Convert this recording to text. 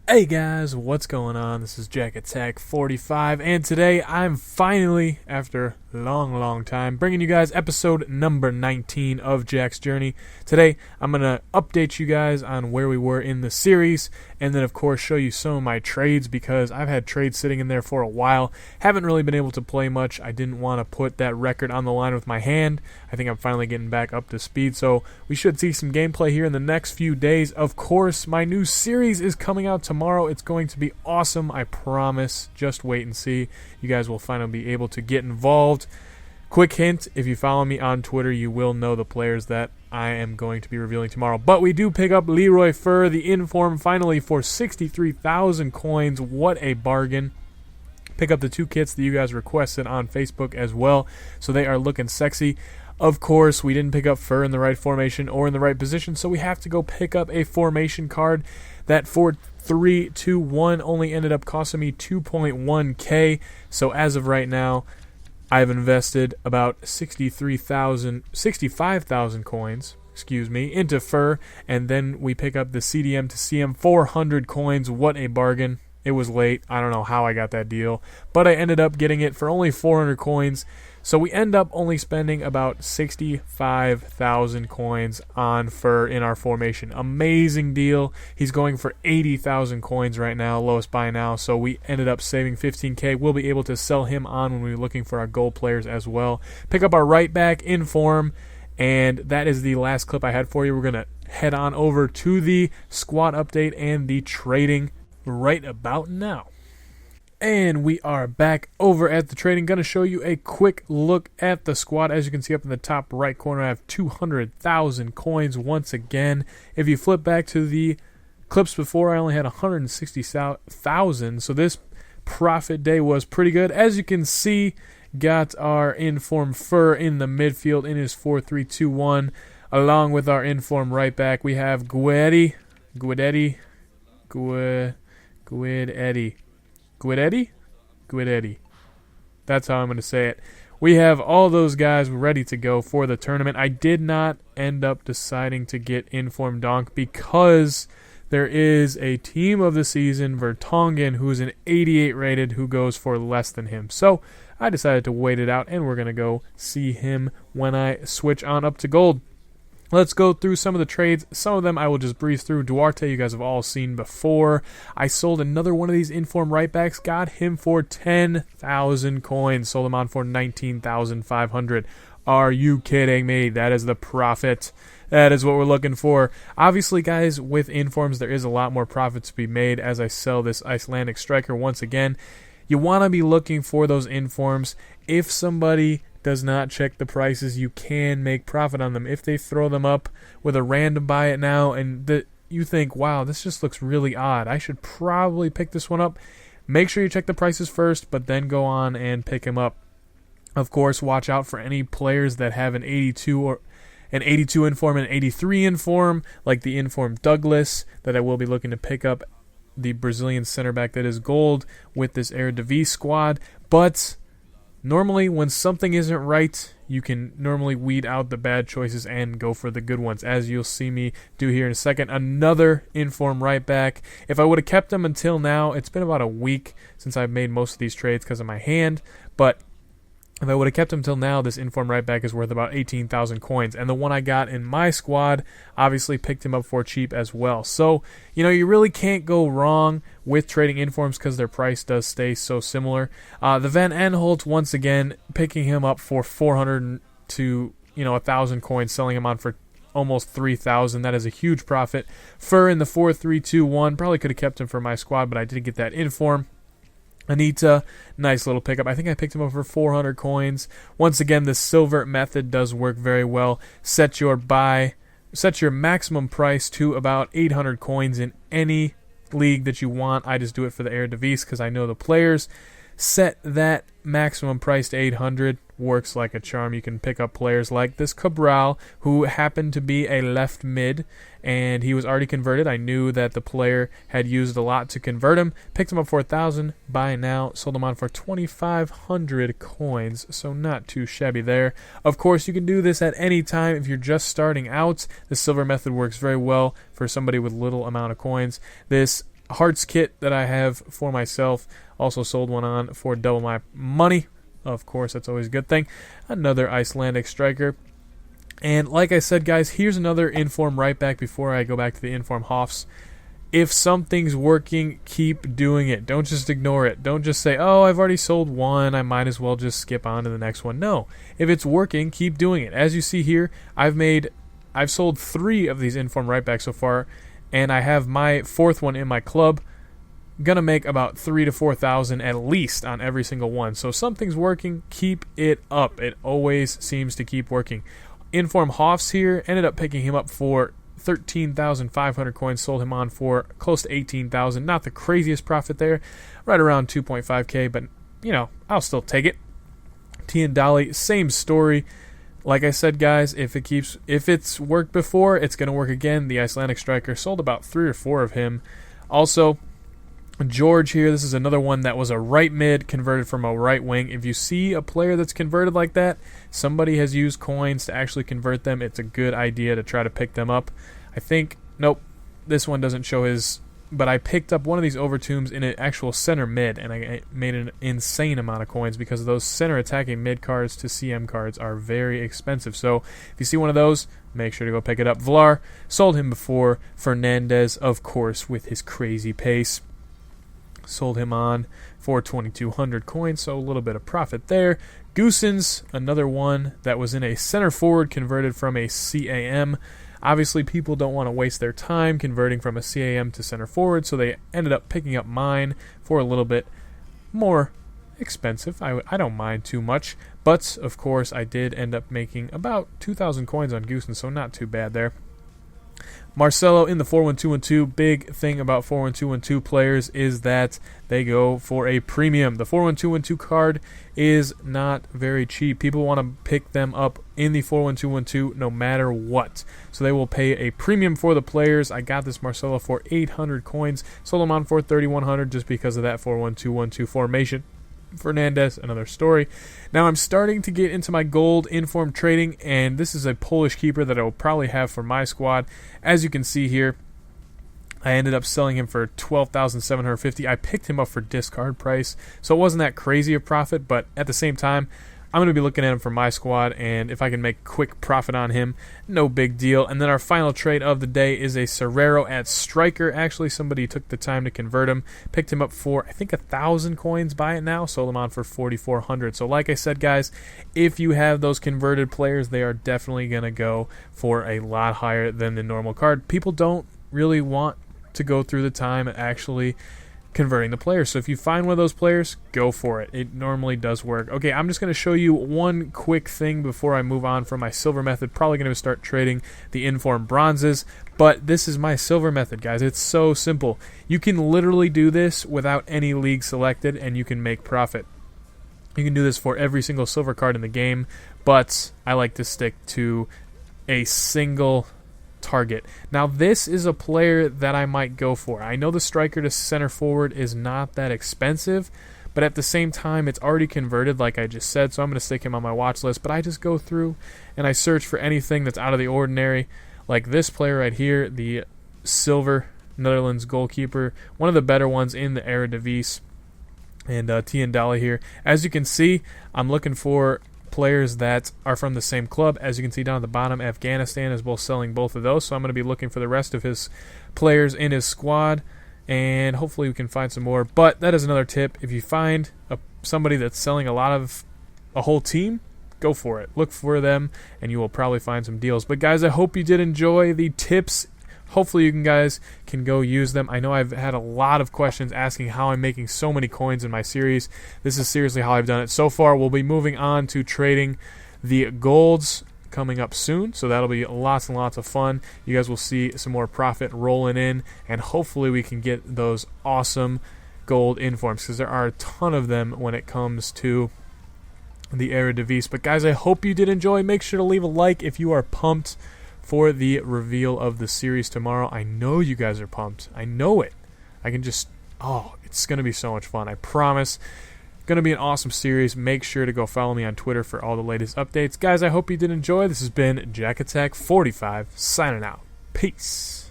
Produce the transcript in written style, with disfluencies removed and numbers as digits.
Hey guys, what's going on? This is Jack Attack 45, and today I'm finally, after a long time, bringing you guys episode number 19 of Jack's Journey. Today, I'm going to update you guys on where we were in the series, and then of course show you some of my trades, because I've had trades sitting in there for a while. Haven't really been able to play much. I didn't want to put that record on the line with my hand. I think I'm finally getting back up to speed, so we should see some gameplay here in the next few days. Of course, my new series is coming out tomorrow. It's going to be awesome, I promise. Just wait and see. You guys will finally be able to get involved. Quick hint, if you follow me on Twitter, you will know the players that I am going to be revealing tomorrow. But we do pick up Leroy Fer, the inform, finally for 63,000 coins. What a bargain. Pick up the two kits that you guys requested on Facebook as well, so they are looking sexy. Of course, we didn't pick up Fer in the right formation or in the right position, so we have to go pick up a formation card. That 4-3-2-1 only ended up costing me 2.1k. So as of right now, I've invested about 65,000 coins, into Fer, and then we pick up the CDM to CM 400 coins. What a bargain. It was late. I don't know how I got that deal, but I ended up getting it for only 400 coins. So we end up only spending about 65,000 coins on Fer in our formation. Amazing deal. He's going for 80,000 coins right now, lowest buy now. So we ended up saving 15k. We'll be able to sell him on when we're looking for our goal players as well. Pick up our right back in form. And that is the last clip I had for you. We're going to head on over to the squad update and the trading right about now. And we are back over at the trading. Going to show you a quick look at the squad. As you can see up in the top right corner, I have 200,000 coins once again. If you flip back to the clips before, I only had 160,000. So this profit day was pretty good. As you can see, got our inform Fer in the midfield in his 4-3-2-1. Along with our inform right back, we have Guidetti. That's how I'm going to say it. We have all those guys ready to go for the tournament. I did not end up deciding to get Inform Donk because there is a team of the season, Vertonghen, who's an 88 rated, who goes for less than him. So I decided to wait it out, and we're going to go see him when I switch on up to gold. Let's go through some of the trades. Some of them I will just breeze through. Duarte, you guys have all seen before. I sold another one of these inform right backs. Got him for 10,000 coins. Sold him on for 19,500. Are you kidding me? That is the profit. That is what we're looking for. Obviously, guys, with informs, there is a lot more profit to be made as I sell this Icelandic striker once again. You want to be looking for those informs. If somebody does not check the prices, you can make profit on them. If they throw them up with a random buy it now and you think, wow, this just looks really odd, I should probably pick this one up, make sure you check the prices first, but then go on and pick him up. Of course, watch out for any players that have an 82 or an 82 inform and an 83 inform, like the inform Douglas that I will be looking to pick up, the Brazilian center back that is gold with this Eredivisie squad. But normally, when something isn't right, you can normally weed out the bad choices and go for the good ones, as you'll see me do here in a second. Another inform right back. If I would have kept them until now, it's been about a week since I've made most of these trades because of my hand, but if I would have kept him till now, this inform right back is worth about 18,000 coins. And the one I got in my squad obviously picked him up for cheap as well. So, you really can't go wrong with trading informs because their price does stay so similar. The Van Aanholt, once again, picking him up for 400 to 1,000 coins, selling him on for almost 3,000. That is a huge profit. Fer in the 4-3-2-1, probably could have kept him for my squad, but I did get that inform. Anita, nice little pickup. I think I picked him up for 400 coins. Once again, the silver method does work very well. Set your maximum price to about 800 coins in any league that you want. I just do it for the Eredivisie because I know the players. Set that maximum price to 800. Works like a charm. You can pick up players like this Cabral, who happened to be a left mid, and he was already converted. I knew that the player had used a lot to convert him. Picked him up for 1,000. Buy now. Sold him on for 2,500 coins, so not too shabby there. Of course, you can do this at any time if you're just starting out. The silver method works very well for somebody with little amount of coins. This Hearts kit that I have for myself. Also sold one on for double my money. Of course, that's always a good thing. Another Icelandic striker. And like I said, guys, here's another inform right back before I go back to the inform Hoffs. If something's working, keep doing it. Don't just ignore it. Don't just say, oh, I've already sold one, I might as well just skip on to the next one. No. If it's working, keep doing it. As you see here, I've sold 3 of these inform right backs so far, and I have my 4th one in my club. Gonna make about 3,000 to 4,000 at least on every single one. So something's working, keep it up. It always seems to keep working. Inform Hoffs here, ended up picking him up for 13,500 coins, sold him on for close to 18,000. Not the craziest profit there, right around 2.5k, but you know, I'll still take it. Tian Dali, same story. Like I said, guys, if it's worked before, it's going to work again. The Icelandic striker, sold about 3 or 4 of him. Also, George here, this is another one that was a right mid converted from a right wing. If you see a player that's converted like that, somebody has used coins to actually convert them. It's a good idea to try to pick them up. I think, nope, this one doesn't show his, but I picked up one of these overtombs in an actual center mid, and I made an insane amount of coins because those center attacking mid cards to CM cards are very expensive. So if you see one of those, make sure to go pick it up. Vlar, sold him before. Fernandez, of course, with his crazy pace. Sold him on for 2,200 coins, so a little bit of profit there. Goosens, another one that was in a center forward converted from a CAM. Obviously, people don't want to waste their time converting from a CAM to center forward, so they ended up picking up mine for a little bit more expensive. I don't mind too much, but of course, I did end up making about 2,000 coins on Goosens, so not too bad there. Marcelo in the 4-1-2-1-2. Big thing about 4-1-2-1-2 players is that they go for a premium. The 4-1-2-1-2 card is not very cheap. People want to pick them up in the 4-1-2-1-2 no matter what. So they will pay a premium for the players. I got this Marcelo for 800 coins. Sold him on for 3,100 just because of that 4-1-2-1-2 formation. Fernandez, another story. Now I'm starting to get into my gold informed trading, and this is a Polish keeper that I will probably have for my squad. As you can see here, I ended up selling him for 12,750. I picked him up for discard price, so it wasn't that crazy a profit, but at the same time, I'm going to be looking at him for my squad, and if I can make quick profit on him, no big deal. And then our final trade of the day is a Serrero at striker. Actually, somebody took the time to convert him. Picked him up for, I think, 1,000 coins by it now. Sold him on for 4,400. So like I said, guys, if you have those converted players, they are definitely going to go for a lot higher than the normal card. People don't really want to go through the time and actually converting the players. So if you find one of those players, go for it. It normally does work. Okay, I'm just going to show you one quick thing before I move on from my silver method. Probably going to start trading the informed bronzes, but this is my silver method, guys. It's so simple. You can literally do this without any league selected, and you can make profit. You can do this for every single silver card in the game, but I like to stick to a single target. Now this is a player that I might go for. I know the striker to center forward is not that expensive, but at the same time it's already converted like I just said, so I'm going to stick him on my watch list. But I just go through and I search for anything that's out of the ordinary, like this player right here, the silver Netherlands goalkeeper, one of the better ones in the Eredivisie, and Tian Dali here. As you can see, I'm looking for players that are from the same club. As you can see down at the bottom, Afghanistan is both selling both of those, so I'm going to be looking for the rest of his players in his squad, and hopefully we can find some more. But that is another tip. If you find somebody that's selling a whole team, go for it. Look for them, and you will probably find some deals. But guys, I hope you did enjoy the tips. Hopefully you guys can go use them. I know I've had a lot of questions asking how I'm making so many coins in my series. This is seriously how I've done it so far. We'll be moving on to trading the golds coming up soon, so that'll be lots and lots of fun. You guys will see some more profit rolling in, and hopefully we can get those awesome gold informs, because there are a ton of them when it comes to the Eredivisie. But guys, I hope you did enjoy. Make sure to leave a like if you are pumped for the reveal of the series tomorrow. I know you guys are pumped. I know it. I can just, it's going to be so much fun. I promise. Going to be an awesome series. Make sure to go follow me on Twitter for all the latest updates. Guys, I hope you did enjoy. This has been Jack Attack 45 signing out. Peace.